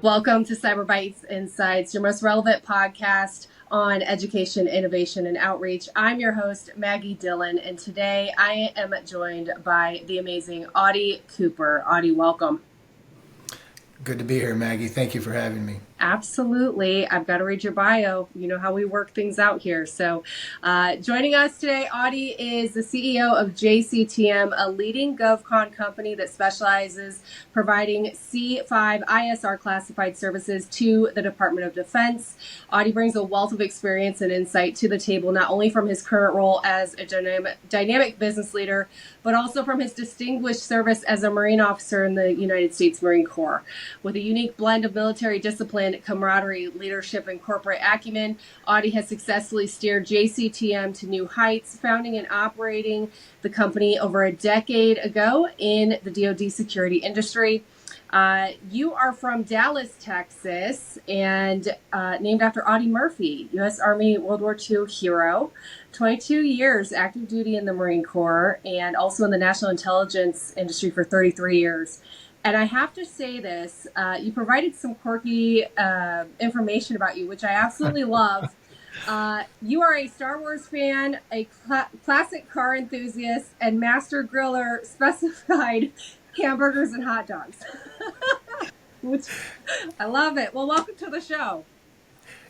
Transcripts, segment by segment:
Welcome to Cyber Bytes Insights, your most relevant podcast on education, innovation, and outreach. I'm your host, Maggie Dillon, and today I am joined by the amazing Audie Cooper. Audie, welcome. Good to be here, Maggie. Thank you for having me. Absolutely. I've got to read your bio. You know how we work things out here. So joining us today, Audie is the CEO of JCTM, a leading GovCon company that specializes providing C5 ISR classified services to the Department of Defense. Audie brings a wealth of experience and insight to the table, not only from his current role as a dynamic business leader, but also from his distinguished service as a Marine officer in the United States Marine Corps. With a unique blend of military discipline, camaraderie, leadership, and corporate acumen, Audie has successfully steered JCTM to new heights, founding and operating the company over a decade ago in the DoD security industry. You are from Dallas, Texas, and named after Audie Murphy, U.S. Army World War II hero, 22 years active duty in the Marine Corps, and also in the national intelligence industry for 33 years. And I have to say this, you provided some quirky information about you, which I absolutely love. You are a Star Wars fan, a classic car enthusiast, and master griller specified hamburgers and hot dogs. Which I love it. Well, welcome to the show.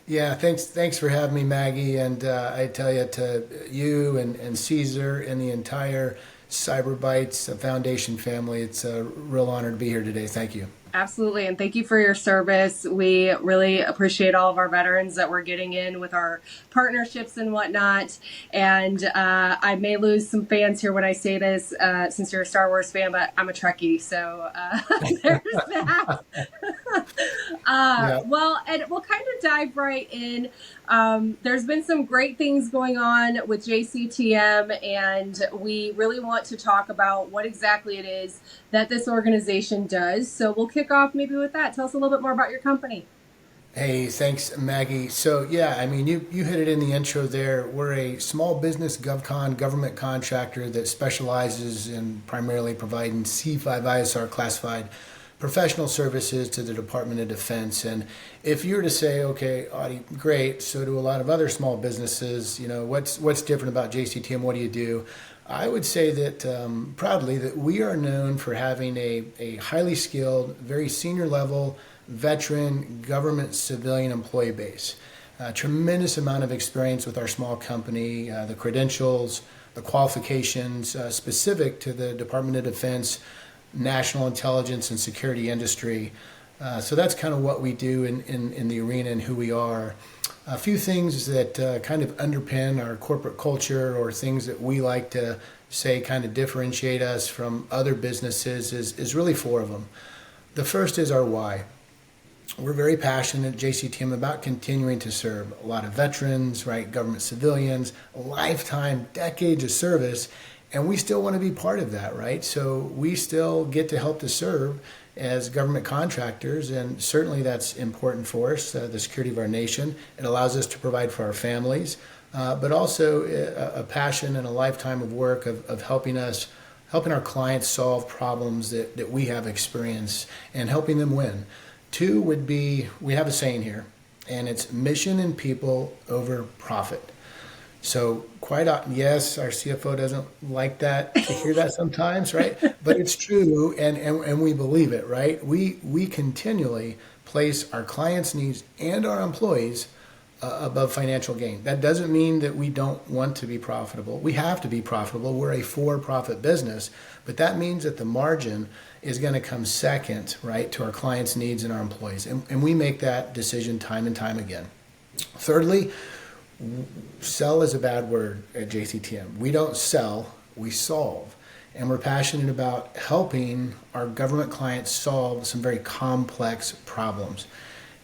Yeah, thanks for having me, Maggie. And I tell you, to you and Caesar and the entire Cyber Bytes Foundation family, it's a real honor to be here today. Thank you. Absolutely. And thank you for your service. We really appreciate all of our veterans that we're getting in with our partnerships and whatnot. And I may lose some fans here when I say this, since you're a Star Wars fan, but I'm a Trekkie. So there's that. Well, and we'll kind of dive right in. There's been some great things going on with JCTM, and we really want to talk about what exactly it is that this organization does. So we'll kick off maybe with that. Tell us a little bit more about your company. Hey, thanks, Maggie. So yeah, I mean, you hit it in the intro there. We're a small business GovCon government contractor that specializes in primarily providing C5 ISR classified professional services to the Department of Defense. And if you were to say, okay, Audie, great, so do a lot of other small businesses, you know, what's different about JCTM? What do you do? I would say that proudly that we are known for having a highly skilled, very senior level veteran government civilian employee base. A tremendous amount of experience with our small company, the credentials, the qualifications specific to the Department of Defense, national intelligence and security industry. So that's kind of what we do in the arena and who we are. A few things that kind of underpin our corporate culture, or things that we like to say kind of differentiate us from other businesses, is really four of them. The first is our why. We're very passionate at JCTM about continuing to serve a lot of veterans, right? Government civilians, a lifetime, decades of service, and we still want to be part of that, right? So we still get to help to serve as government contractors, and certainly that's important for us, the security of our nation. It allows us to provide for our families, but also a passion and a lifetime of work of helping our clients solve problems that we have experienced and helping them win. Two would be, we have a saying here, and it's mission and people over profit. So yes, our CFO doesn't like that, to hear that sometimes, right? But it's true, and we believe it, right? We continually place our clients' needs and our employees above financial gain. That doesn't mean that we don't want to be profitable. We have to be profitable. We're a for-profit business, but that means that the margin is going to come second, right, to our clients' needs and our employees. And we make that decision time and time again. Thirdly, sell is a bad word at JCTM. We don't sell, we solve. And we're passionate about helping our government clients solve some very complex problems.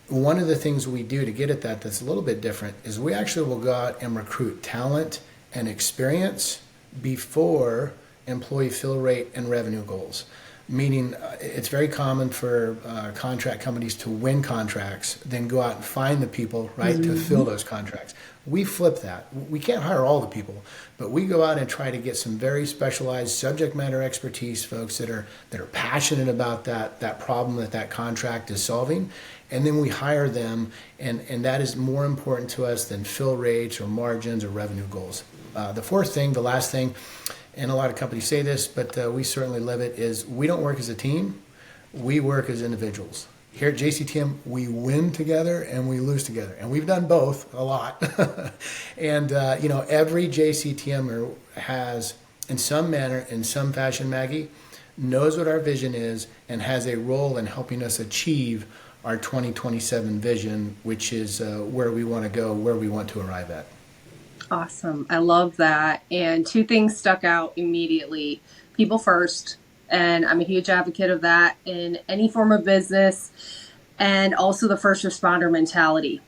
One of the things we do to get at that's a little bit different is we actually will go out and recruit talent and experience before employee fill rate and revenue goals. meaning it's very common for contract companies to win contracts, then go out and find the people, right, to fill those contracts. We flip that. We can't hire all the people, but we go out and try to get some very specialized subject matter expertise folks that are passionate about that problem that contract is solving, and then we hire them, and that is more important to us than fill rates or margins or revenue goals. The last thing, and a lot of companies say this, but we certainly live it, is we don't work as a team, we work as individuals. Here at JCTM, we win together and we lose together. And we've done both a lot. And, every JCTMer has, in some manner, in some fashion, Maggie, knows what our vision is and has a role in helping us achieve our 2027 vision, which is where we want to go, where we want to arrive at. Awesome. I love that. And two things stuck out immediately. People first. And I'm a huge advocate of that in any form of business, and also the first responder mentality.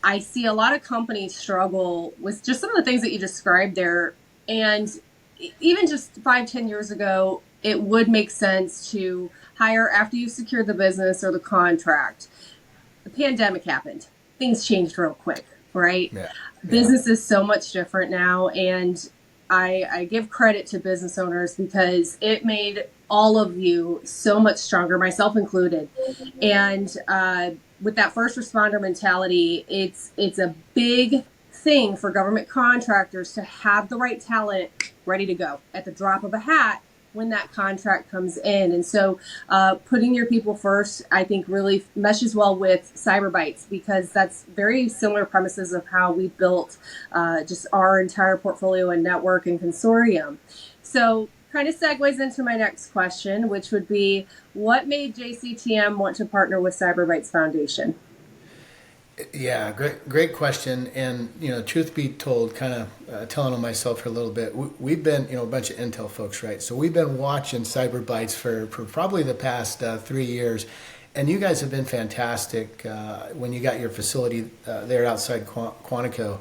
I see a lot of companies struggle with just some of the things that you described there. And even just 5-10 years ago, it would make sense to hire after you secured the business or the contract. The pandemic happened. Things changed real quick, right? Yeah. Business is so much different now. And I give credit to business owners because it made all of you so much stronger, myself included. And with that first responder mentality, it's a big thing for government contractors to have the right talent ready to go at the drop of a hat when that contract comes in. And so putting your people first, I think, really meshes well with Bytes, because that's very similar premises of how we built just our entire portfolio and network and consortium. So kind of segues into my next question, which would be, what made JCTM want to partner with Bytes Foundation? Yeah, great question. And, truth be told, kind of telling on myself for a little bit, we've been, a bunch of Intel folks, right? So we've been watching Bytes for probably the past 3 years. And you guys have been fantastic when you got your facility there outside Quantico,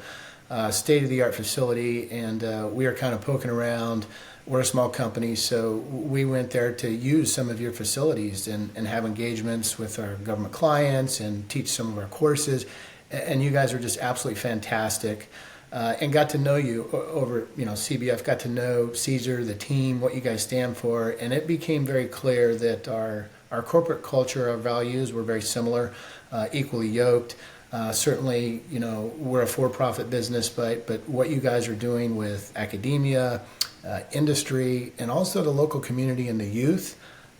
state-of-the-art facility. And we are kind of poking around. We're a small company, so we went there to use some of your facilities and have engagements with our government clients and teach some of our courses. And you guys are just absolutely fantastic, and got to know you over, CBF, got to know Caesar, the team, what you guys stand for. And it became very clear that our corporate culture, our values were very similar, equally yoked. Certainly, we're a for-profit business, but what you guys are doing with academia, industry, and also the local community and the youth,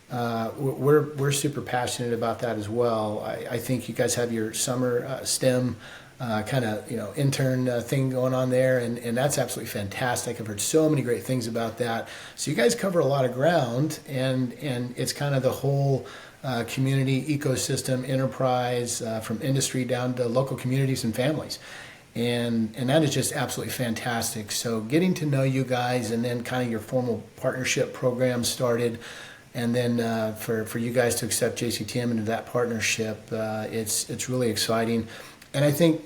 we're super passionate about that as well. I think you guys have your summer STEM kind of intern thing going on there, and that's absolutely fantastic. I've heard so many great things about that. So you guys cover a lot of ground, and it's kind of the whole community ecosystem enterprise, from industry down to local communities and families. And that is just absolutely fantastic. So getting to know you guys, and then kind of your formal partnership program started, and then for you guys to accept JCTM into that partnership, it's really exciting. And I think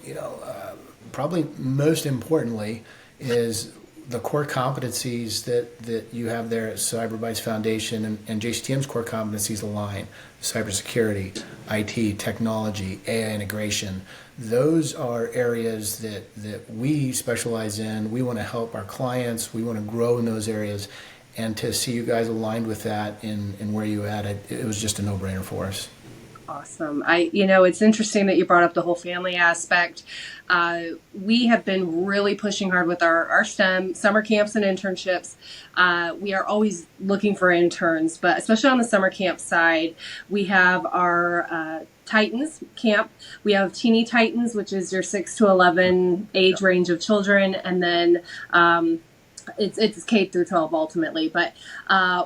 probably most importantly is the core competencies that you have there at Bytes Foundation, and JCTM's core competencies align: cybersecurity, IT, technology, AI integration. Those are areas that we specialize in. We want to help our clients. We want to grow in those areas. And to see you guys aligned with that in where you at, it was just a no-brainer for us. Awesome. It's interesting that you brought up the whole family aspect. We have been really pushing hard with our STEM summer camps and internships. We are always looking for interns, but especially on the summer camp side, we have our Titans camp. We have Teeny Titans, which is your 6 to 11 age range of children, and then it's K through 12 ultimately. But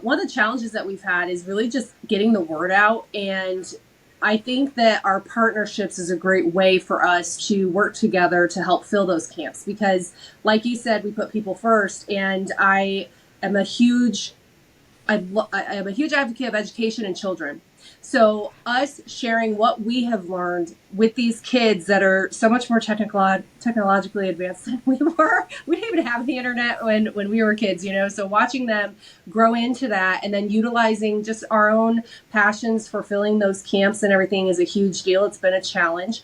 one of the challenges that we've had is really just getting the word out, and I think that our partnerships is a great way for us to work together to help fill those camps, because like you said, we put people first, and I am a huge advocate of education and children. So us sharing what we have learned with these kids that are so much more technologically advanced than we were. We didn't even have the internet when we were kids, so watching them grow into that and then utilizing just our own passions for filling those camps and everything is a huge deal. It's been a challenge.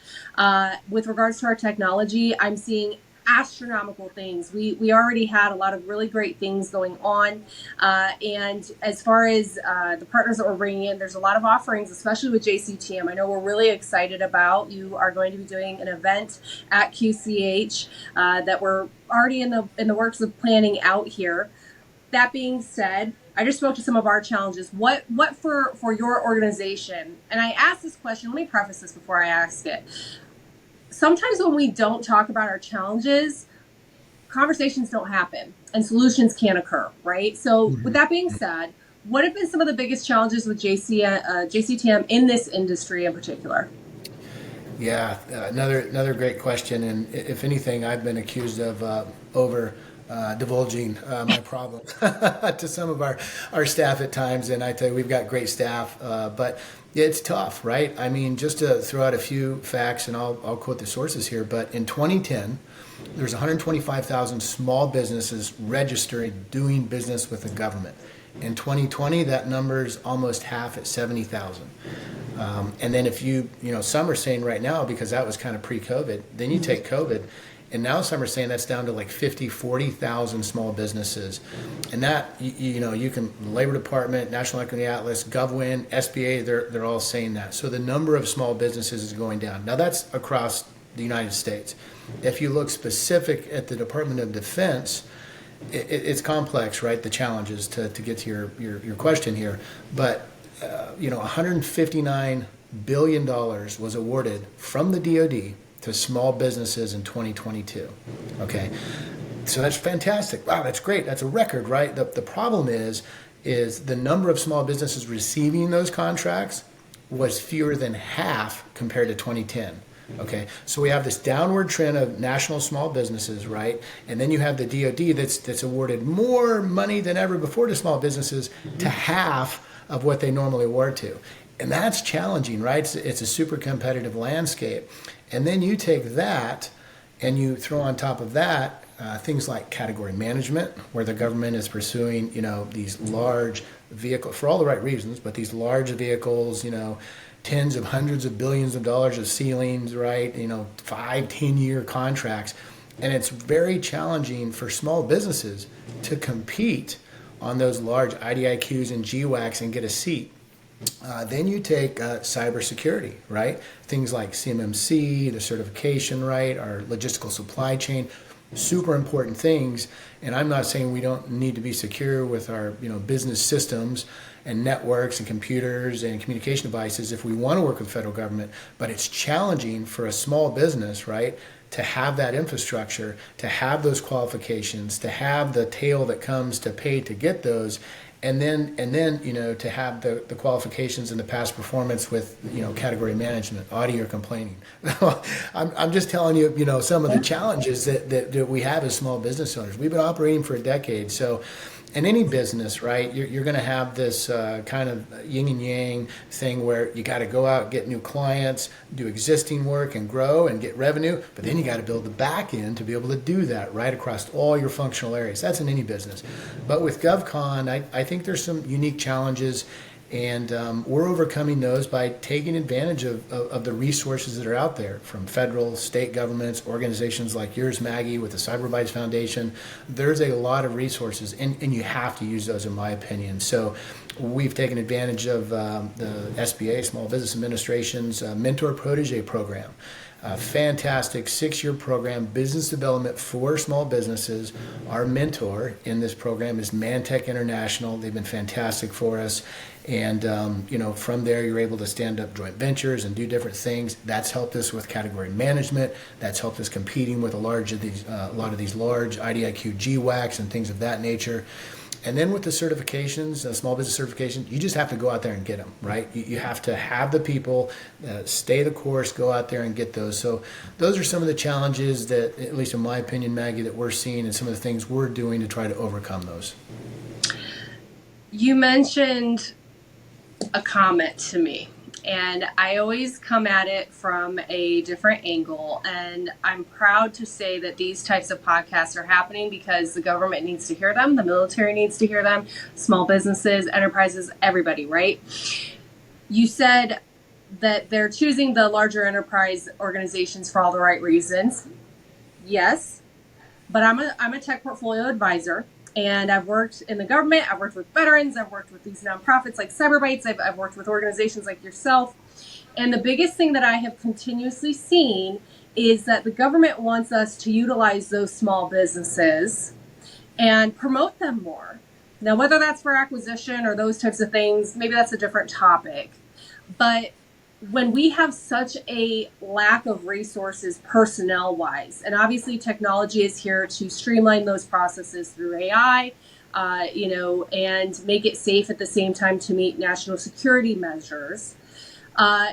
With regards to our technology, I'm seeing astronomical things. We already had a lot of really great things going on. And as far as the partners that we're bringing in, there's a lot of offerings, especially with JCTM. I know we're really excited about. You are going to be doing an event at QCH that we're already in the works of planning out here. That being said, I just spoke to some of our challenges. What for your organization? And I asked this question. Let me preface this before I ask it. Sometimes when we don't talk about our challenges, conversations don't happen and solutions can't occur, right? So with that being said, what have been some of the biggest challenges with JCTM in this industry in particular? Yeah, another great question. And if anything, I've been accused of over divulging my problems to some of our staff at times. And I tell you, we've got great staff, but it's tough, right? I mean, just to throw out a few facts, and I'll quote the sources here, but in 2010, there's 125,000 small businesses registered doing business with the government. In 2020, that number's almost half at 70,000. And then if some are saying right now, because that was kind of pre-COVID, then you take COVID, and now some are saying that's down to like 50, 40,000 small businesses. And that, you can, Labor Department, National Equity Atlas, GovWin, SBA, they're all saying that. So the number of small businesses is going down. Now that's across the United States. If you look specific at the Department of Defense, it's complex, right? The challenges to get to your question here. But, $159 billion was awarded from the DoD to small businesses in 2022. Okay, so that's fantastic. Wow, that's great. That's a record, right? The problem is the number of small businesses receiving those contracts was fewer than half compared to 2010. Okay, so we have this downward trend of national small businesses, right? And then you have the DoD that's awarded more money than ever before to small businesses to half of what they normally award to. And that's challenging, right? It's a super competitive landscape. And then you take that and you throw on top of that things like category management, where the government is pursuing, these large vehicles for all the right reasons, but these large vehicles, tens of hundreds of billions of dollars of ceilings, right? 5-10 year contracts. And it's very challenging for small businesses to compete on those large IDIQs and GWACs and get a seat. Then you take cybersecurity, right? Things like CMMC, the certification, right? Our logistical supply chain, super important things. And I'm not saying we don't need to be secure with our, business systems and networks and computers and communication devices if we want to work with the federal government. But it's challenging for a small business, right, to have that infrastructure, to have those qualifications, to have the tail that comes to pay to get those. And then to have the qualifications and the past performance with category management. Audie, you're complaining. I'm just telling you some of the challenges that we have as small business owners. We've been operating for a decade, so. In any business, right, you're going to have this kind of yin and yang thing where you got to go out, get new clients, do existing work and grow and get revenue, but then you got to build the back end to be able to do that right across all your functional areas. That's in any business. But with GovCon, I think there's some unique challenges, and we're overcoming those by taking advantage of the resources that are out there from federal, state governments, organizations like yours, Maggie, with the Bytes Foundation. There's a lot of resources, and you have to use those, in my opinion. So we've taken advantage of the SBA, Small Business Administration's Mentor Protege program. A fantastic 6-year program, business development for small businesses. Our mentor in this program is Mantech International. They've been fantastic for us. And, from there, you're able to stand up joint ventures and do different things. That's helped us with category management. That's helped us competing with a lot of these large IDIQ GWACs and things of that nature. And then with the certifications, small business certifications, you just have to go out there and get them, right? You have to have the people, stay the course, go out there and get those. So those are some of the challenges that, at least in my opinion, Maggie, that we're seeing, and some of the things we're doing to try to overcome those. You mentioned a comment to me. And I always come at it from a different angle. And I'm proud to say that these types of podcasts are happening because the government needs to hear them, the military needs to hear them, small businesses, enterprises, everybody, right? You said that they're choosing the larger enterprise organizations for all the right reasons. Yes, but I'm a tech portfolio advisor. And I've worked in the government, I've worked with veterans, I've worked with these nonprofits like Bytes, I've worked with organizations like yourself. And the biggest thing that I have continuously seen is that the government wants us to utilize those small businesses and promote them more. Now, whether that's for acquisition or those types of things, maybe that's a different topic. But when we have such a lack of resources personnel wise, and obviously technology is here to streamline those processes through AI, and make it safe at the same time to meet national security measures.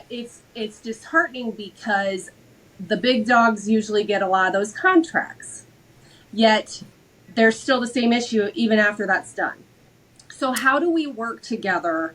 It's disheartening because the big dogs usually get a lot of those contracts, yet there's still the same issue even after that's done. So how do we work together?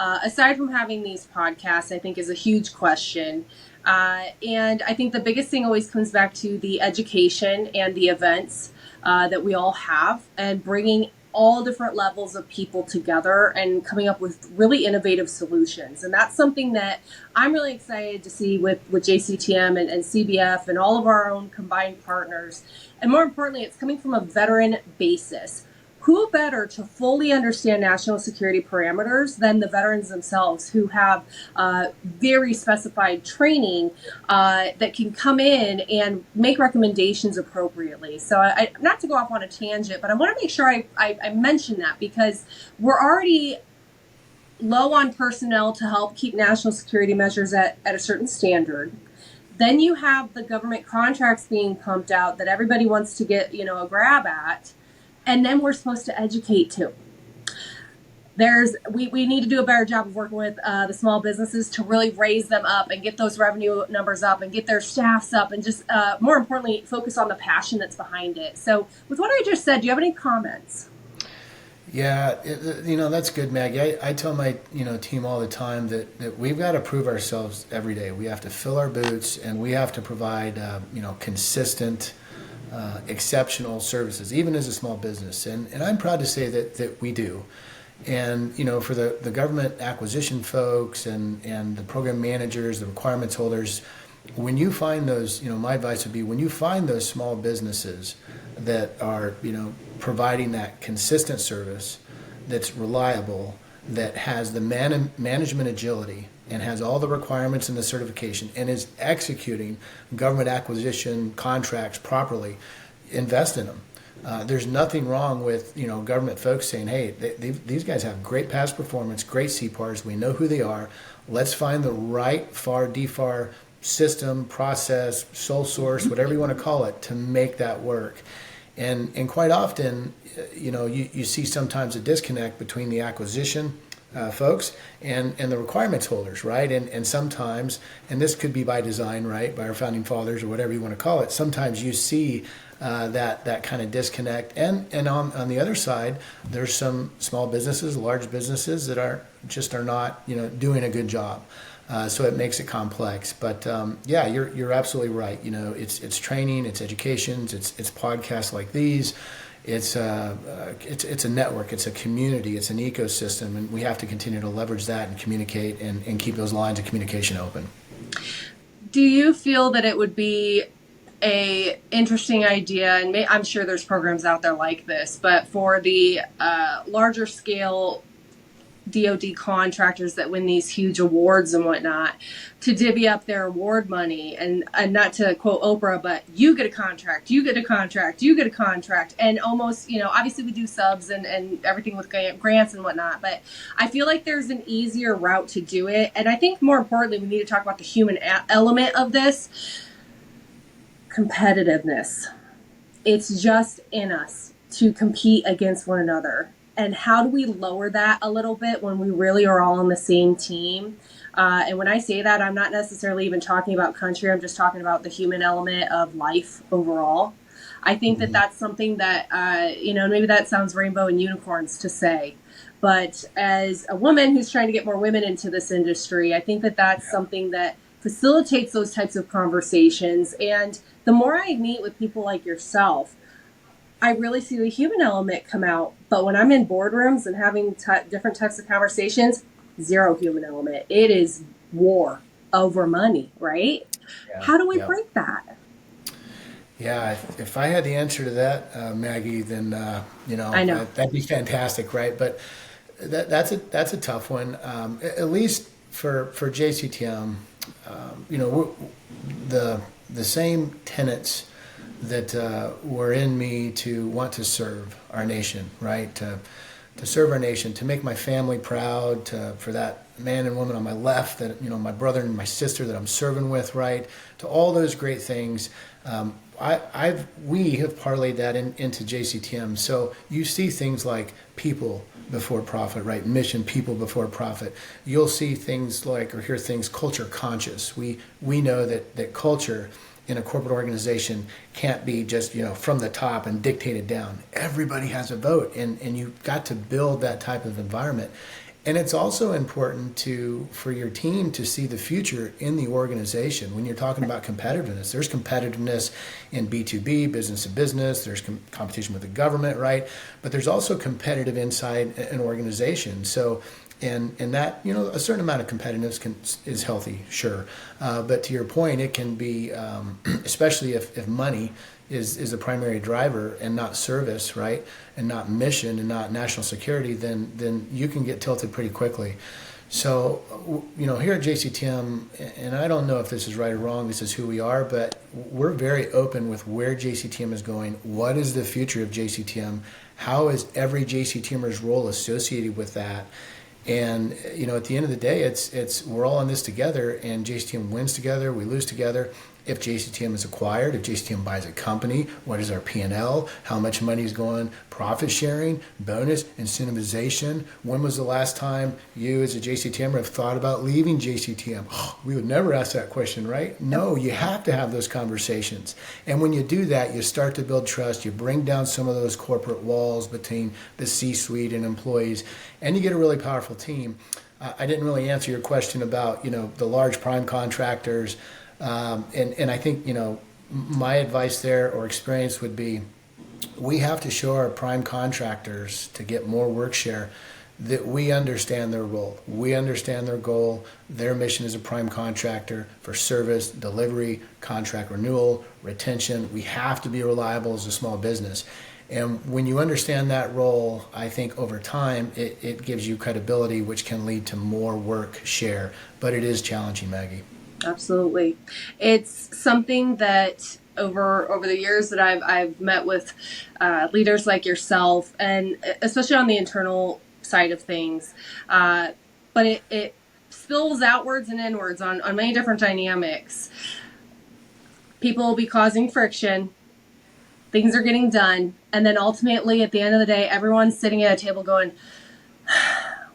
Aside from having these podcasts, I think is a huge question. And I think the biggest thing always comes back to the education and the events that we all have, and bringing all different levels of people together and coming up with really innovative solutions. And that's something that I'm really excited to see with JCTM and CBF and all of our own combined partners. And more importantly, it's coming from a veteran basis. Who better to fully understand national security parameters than the veterans themselves, who have very specified training that can come in and make recommendations appropriately. So not to go off on a tangent, but I want to make sure I mention that, because we're already low on personnel to help keep national security measures at a certain standard. Then you have the government contracts being pumped out that everybody wants to get, a grab at. And then we're supposed to educate too. We need to do a better job of working with the small businesses to really raise them up and get those revenue numbers up and get their staffs up, and just more importantly, focus on the passion that's behind it. So with what I just said, do you have any comments? Yeah, that's good, Maggie. I tell my team all the time that we've got to prove ourselves every day. We have to fill our boots, and we have to provide consistent, exceptional services, even as a small business. And I'm proud to say that we do. And for the government acquisition folks and the program managers, the requirements holders, when you find those, my advice would be, when you find those small businesses that are providing that consistent service, that's reliable, that has the management agility, and has all the requirements and the certification, and is executing government acquisition contracts properly, invest in them. There's nothing wrong with government folks saying, hey, these guys have great past performance, great CPARs, we know who they are. Let's find the right FAR, DFAR system, process, sole source, whatever you want to call it, to make that work. And quite often, you see sometimes a disconnect between the acquisition folks and the requirements holders, right? And sometimes, and this could be by design, right, by our founding fathers or whatever you want to call it, sometimes you see that kind of disconnect. And on the other side, there's some small businesses, large businesses that are not doing a good job. So it makes it complex. But yeah, you're absolutely right. It's training, it's education, it's podcasts like these. It's a network, it's a community, it's an ecosystem, and we have to continue to leverage that and communicate and keep those lines of communication open. Do you feel that it would be a interesting idea, and I'm sure there's programs out there like this, but for the larger scale DoD contractors that win these huge awards and whatnot, to divvy up their award money, and not to quote Oprah, but you get a contract, you get a contract, you get a contract, and almost, obviously we do subs and everything with grants and whatnot, but I feel like there's an easier route to do it. And I think more importantly, we need to talk about the human element of this. Competitiveness. It's just in us to compete against one another. And how do we lower that a little bit when we really are all on the same team? And when I say that, I'm not necessarily even talking about country. I'm just talking about the human element of life overall. I think that Mm-hmm. that's something that, maybe that sounds rainbow and unicorns to say. But as a woman who's trying to get more women into this industry, I think that that's something that facilitates those types of conversations. And the more I meet with people like yourself, I really see the human element come out. But when I'm in boardrooms and having different types of conversations, zero human element. It is war over money, right? Yeah. How do we Yeah. break that? Yeah, if I had the answer to that, Maggie, then I know. that'd be fantastic, right? But that's a tough one. At least for JCTM, the same tenets that were in me to want to serve our nation, right? To serve our nation, to make my family proud, for that man and woman on my left, that my brother and my sister that I'm serving with, right? To all those great things. We have parlayed that into JCTM. So you see things like people before profit, right? Mission, people before profit. You'll see things like, or hear things, culture conscious. We know that culture in a corporate organization can't be just from the top and dictated down. Everybody has a vote, and you've got to build that type of environment. And it's also important for your team to see the future in the organization. When you're talking about competitiveness, there's competitiveness in B2B, business to business. There's competition with the government, right? But there's also competitive inside an organization. So, and that a certain amount of competitiveness is healthy, sure. But to your point, it can be, especially if money is the primary driver and not service, right? And not mission and not national security, then you can get tilted pretty quickly. So, here at JCTM, and I don't know if this is right or wrong, this is who we are, but we're very open with where JCTM is going. What is the future of JCTM? How is every JCTMer's role associated with that? And at the end of the day, it's we're all in this together, and JCTM wins together, we lose together. If JCTM is acquired, if JCTM buys a company, what is our P&L? How much money is going? Profit sharing, bonus, incentivization. When was the last time you as a JCTMer have thought about leaving JCTM? We would never ask that question, right? No, you have to have those conversations. And when you do that, you start to build trust. You bring down some of those corporate walls between the C-suite and employees, and you get a really powerful team. I didn't really answer your question about, the large prime contractors. And I think, my advice there or experience would be, we have to show our prime contractors to get more work share that we understand their role. We understand their goal. Their mission as a prime contractor for service, delivery, contract renewal, retention. We have to be reliable as a small business. And when you understand that role, I think over time, it gives you credibility, which can lead to more work share. But it is challenging, Maggie. Absolutely. It's something that over the years that I've met with leaders like yourself, and especially on the internal side of things, but it spills outwards and inwards on many different dynamics. People will be causing friction. Things are getting done. And then ultimately, at the end of the day, everyone's sitting at a table going,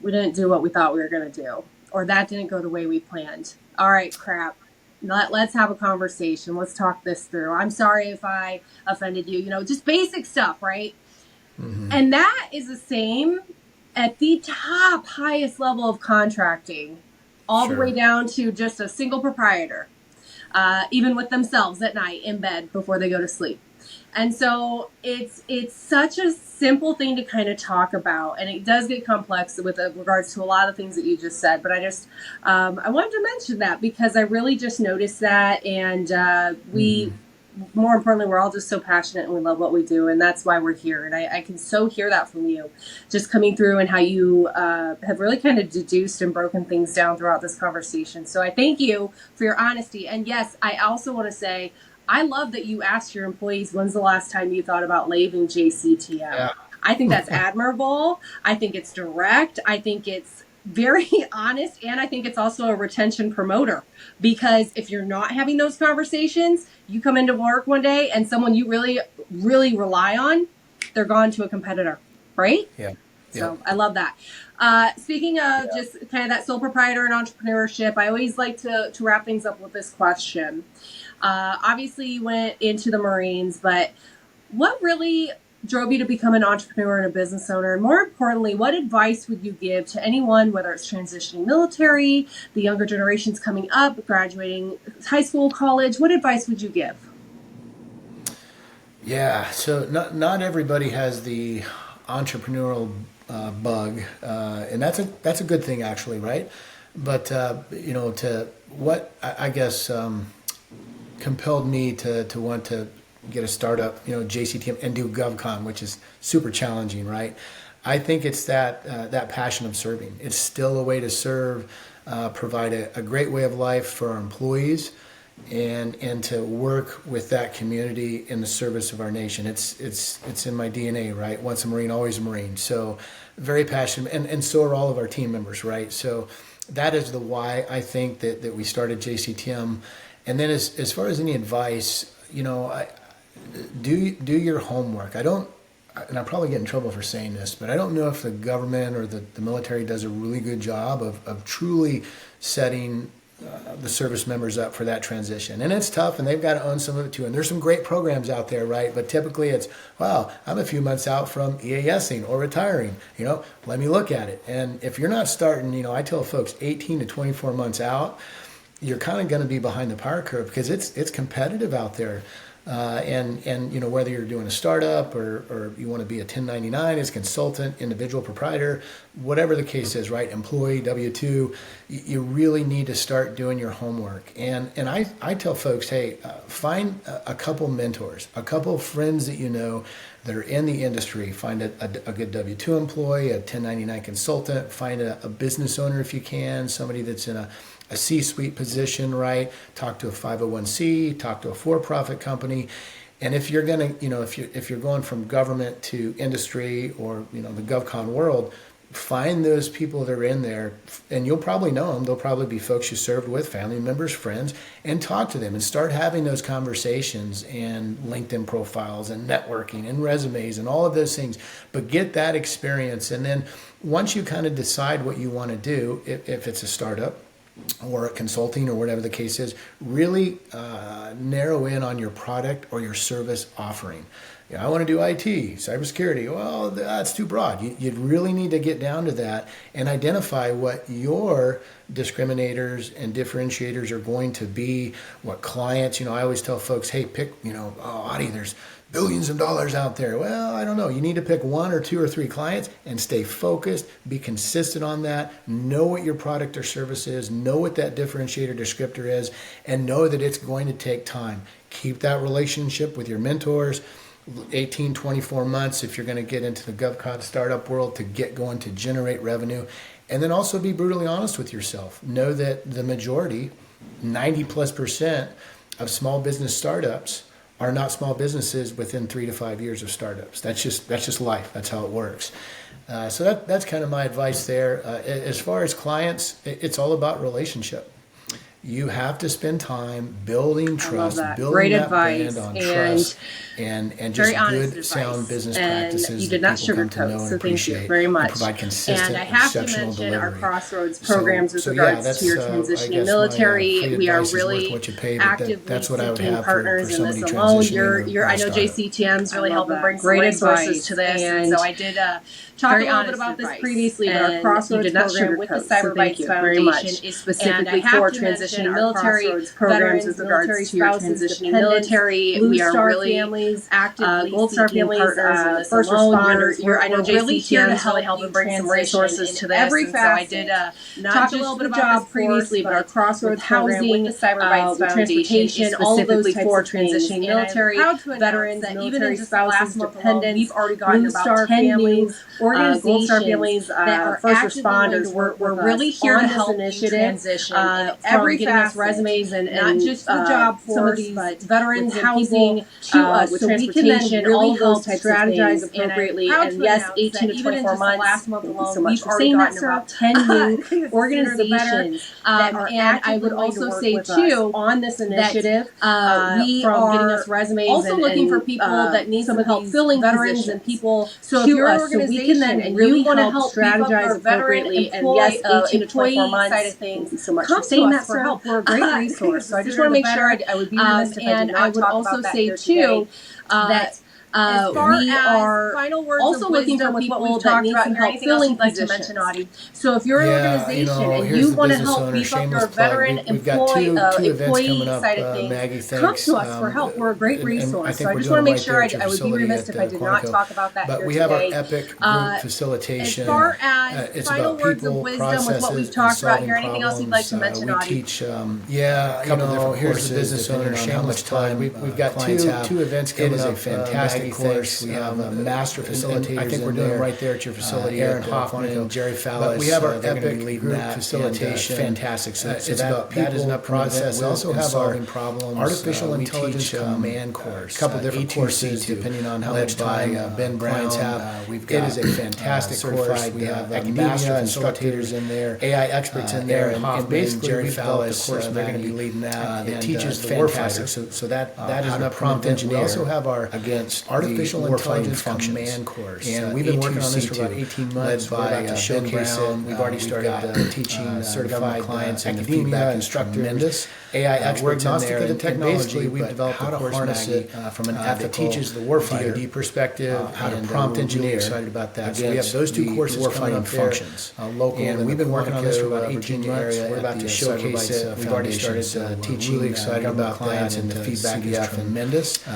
we didn't do what we thought we were going to do, or that didn't go the way we planned. All right, crap. Let's have a conversation. Let's talk this through. I'm sorry if I offended you. Just basic stuff, right? Mm-hmm. And that is the same at the top, highest level of contracting, all the way Sure. down to just a single proprietor, even with themselves at night in bed before they go to sleep. And so it's such a simple thing to kind of talk about, and it does get complex with regards to a lot of things that you just said. But I wanted to mention that because I really just noticed that, and Mm-hmm. more importantly, we're all just so passionate and we love what we do, and that's why we're here. And I can so hear that from you, just coming through and how you have really kind of deduced and broken things down throughout this conversation. So I thank you for your honesty. And yes, I also want to say, I love that you asked your employees, when's the last time you thought about leaving JCTM? Yeah. I think that's admirable. I think it's direct. I think it's very honest. And I think it's also a retention promoter, because if you're not having those conversations, you come into work one day and someone you really, really rely on, they're gone to a competitor, right? Yeah. So Yep. I love that. Speaking of Yeah. just kind of that sole proprietor and entrepreneurship, I always like to wrap things up with this question. Obviously, you went into the Marines, but what really drove you to become an entrepreneur and a business owner? And more importantly, what advice would you give to anyone, whether it's transitioning military, the younger generations coming up, graduating high school, college? What advice would you give? Yeah, so not everybody has the entrepreneurial bug, and that's a good thing actually, right? But to what I guess compelled me to want to get a startup, JCTM, and do GovCon, which is super challenging, right? I think it's that passion of serving. It's still a way to serve, provide a great way of life for our employees, and to work with that community in the service of our nation. It's in my DNA, right? Once a Marine, always a Marine. So very passionate, and so are all of our team members, right? So that is the why I think that we started JCTM. And then as far as any advice, do your homework. And I'll probably get in trouble for saying this, but I don't know if the government or the military does a really good job of truly setting the service members up for that transition. And it's tough, and they've got to own some of it too. And there's some great programs out there, right? But typically it's, wow, I'm a few months out from EASing or retiring. Let me look at it. And if you're not starting, I tell folks 18 to 24 months out, you're kind of going to be behind the power curve because it's competitive out there. And whether you're doing a startup or you want to be a 1099 as consultant, individual proprietor, whatever the case is, right? Employee, W-2, you really need to start doing your homework. And I tell folks, hey, find a couple mentors, a couple friends that that are in the industry. Find a good W-2 employee, a 1099 consultant, find a business owner if you can, somebody that's in a C-suite position, right? Talk to a 501c, talk to a for-profit company. And if you're going to, if you're going from government to industry or, the GovCon world, find those people that are in there, and you'll probably know them. They'll probably be folks you served with, family members, friends, and talk to them and start having those conversations and LinkedIn profiles and networking and resumes and all of those things. But get that experience. And then once you kind of decide what you want to do, if it's a startup, or consulting or whatever the case is, really narrow in on your product or your service offering. I want to do IT, cybersecurity. Well, that's too broad. You really need to get down to that and identify what your discriminators and differentiators are going to be, what clients, I always tell folks, hey, pick, Audie, there's billions of dollars out there. Well, I don't know. You need to pick one or two or three clients and stay focused, be consistent on that, know what your product or service is, know what that differentiator descriptor is, and know that it's going to take time. Keep that relationship with your mentors, 18, 24 months if you're going to get into the GovCon startup world to get going to generate revenue. And then also be brutally honest with yourself. Know that the majority, 90+% of small business startups are not small businesses within 3 to 5 years of startups. That's just life. That's how it works. So that's kind of my advice there. As far as clients, it's all about relationship. You have to spend time building trust, building Great that advice. brand on trust, and just good, sound business practices you did not that people come to know sugarcoat, and so thank you appreciate, very much. and provide consistent, And I have to exceptional mention delivery. our Crossroads programs with So regards to your I transitioning guess military. my, free We are advice is really worth what you pay, but actively that's what I would seeking have partners for in this somebody alone. transitioning I know startup. JCTM's really helping bring some Great resources advice. to this, and And so I did talk a little bit about this previously, but our Crossroads program with the Bytes Foundation is specifically for transitioning military programs with regards to your transitioning military. We are really families, actively Gold Star seeking families, partners in this first alone. responders. I know We're really here JCTM to is help really you helping bring some resources transition to in this. every And so I facet, did not talk a just little bit the about job this previously, force, but our but Crossroads with housing, program with the Bytes with Foundation, transportation, all of those types for of things. transitioning And military, I'm proud to announce veterans, that military even in just the spouses, last month alone, dependents, we've already gotten Blue about Star 10 new families, organizations Gold Star families, that are first actively responders. we're really here on to this help initiative, you transition from every getting us facet, resumes and not just the job force, some of these but veterans, with housing, people to us, with so we can then transportation, really all of those help types strategize of things. appropriately. And, And yes, 18 to 24 months. last month Thank you alone, so much we've for already saying that, gotten sir. about 10 new organizations that are and I would actively willing also to work say with us too on this initiative. we from are getting us resumes also and, looking for and, people that need some of help these filling veterans positions. and people So to if you're an us, so we organization can then and really you want to help help beef up strategize our veteran appropriately. And employee, yes, 18 to 24 employee months. side of things. Thank you so much Come for saying to that, us for sir. help. We're a great resource. So I just want to make sure I would be remiss if I and did I not would talk also about that say here too today, that As far We as are final words also of looking wisdom for with what people we've that talked need about some here, help anything else filling you'd like to positions. mention, Audie? So if you're an organization and here's you the want to business help owner, beef up shameless your plug. veteran We've got two events coming employee up, side of things, Maggie, come thanks. to us for help. We're a great And I resource. think So I we're just doing want to it make right sure there at your I would be facility remiss at if I did not Quantico. talk about that But here we have our today. epic group As facilitation. far as It's final about words of people, wisdom with what we've processes, and talked about solving here, anything else you'd like to problems. mention, We Audie? teach, here's the business owner, shameless plug. We've got two events coming up. It is a fantastic course. We have a master facilitators. I think we're doing it right there at your facility. Aaron Hoffman and Jerry Fallis. We have our epic group facilitation. Fantastic. So it's about people, process. We also have our artificial intelligence command course. A couple different courses depending on how much time Ben Brown's have. We've got, it is a fantastic course. We have master facilitators in there, AI experts in there, and basically Jerry Fallis. They're going to be leading that. That teaches the warfighter. So that is an prompt engineer. We also have our against artificial intelligence command course, and we've been working on this for about 18 months. Led by Ben Brown. We've already started teaching certified clients and academia instructors. AI experts in there, and basically we've developed how to harness it from an ethical, teaches the warfighter DoD perspective, how to prompt engineer. Really excited about that. So we have those two courses warfighting functions, local, and we've been working on this for about 18 months. We're about to showcase it. We've already started teaching. Really excited about clients, and the feedback is tremendous.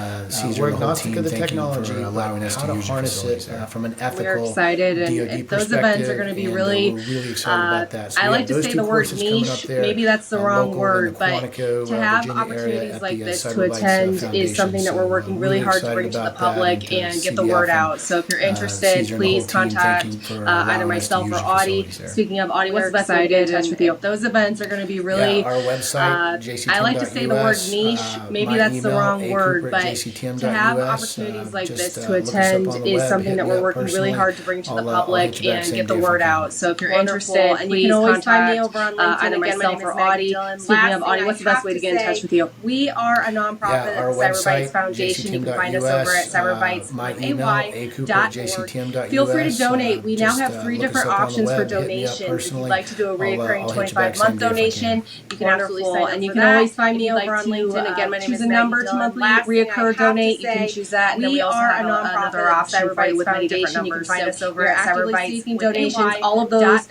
We're agnostic of the technology, allowing us to harness it from an ethical. We're excited, and those events are going to be really. We're really excited about that. So I like to say the word niche. Maybe that's the wrong word, but to have opportunities like this to attend is something that we're working really hard to bring to the public and get the word out. So if you're interested, please contact either myself or Audie. Speaking of Audie, what's the best way to get in touch with you? Those events are going to be really. Our website, JCTM.us. I like to say the word niche. Maybe that's the wrong word, but to have opportunities like this to attend is something that we're working really hard to bring to the public and get the word out. So if you're interested, please contact either myself or Audie. Speaking of Audie, what's the best way to get in touch with you? We are a nonprofit, our the Cyber website, Bytes Foundation. You can find us JCTM.us, over at cyberbytes my email, acooper@jctm.us. Feel free to donate. We now Just, have 3 look us different up on the options for web, hit me up donations. If you'd personally. like to do a reoccurring I'll hit you back 25-month someday if I donation, can. you can absolutely sign up. And you for can that. always find If me you'd over like on to, LinkedIn. Again, my name choose is a number Maggie to monthly Dillon. Last thing I reoccur have to donate. You say, can choose that, and then we we also are have a nonprofit, another option Cyber for you Bytes with many different Foundation. You numbers. can find us over we're at actively Cyber Bytes seeking with donations. All of those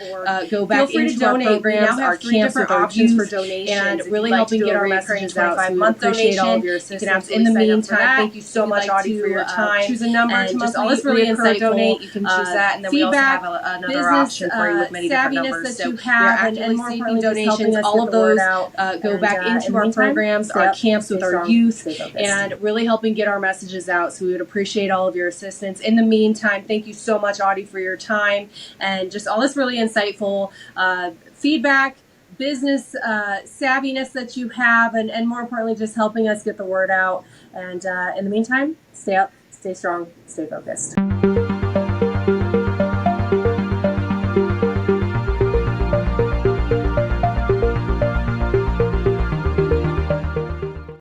go back into our programs, our camps with our options for youth, donations, and if really you'd like helping to do get a our recurring messages out. So we 25-month appreciate all of your donation. You can assistance. absolutely In the sign up for meantime, that. thank you so If much, you'd like Audie, for your to time. choose a number and to just monthly all this really reoccur insightful. donate. You can choose that, and then we also have another business option for you with many different savviness numbers. that So you have, we're and actively more seeking importantly, just helping donations. us All get of the word those out. go back In into the our meantime, programs, stay our up, camps stay with our strong, youth, stay focused. and really helping get our messages out. So we would appreciate all of your assistance. In the meantime, thank you so much, Audie, for your time and just all this really insightful feedback, business savviness that you have, and more importantly, just helping us get the word out. And in the meantime, stay up, stay strong, stay focused.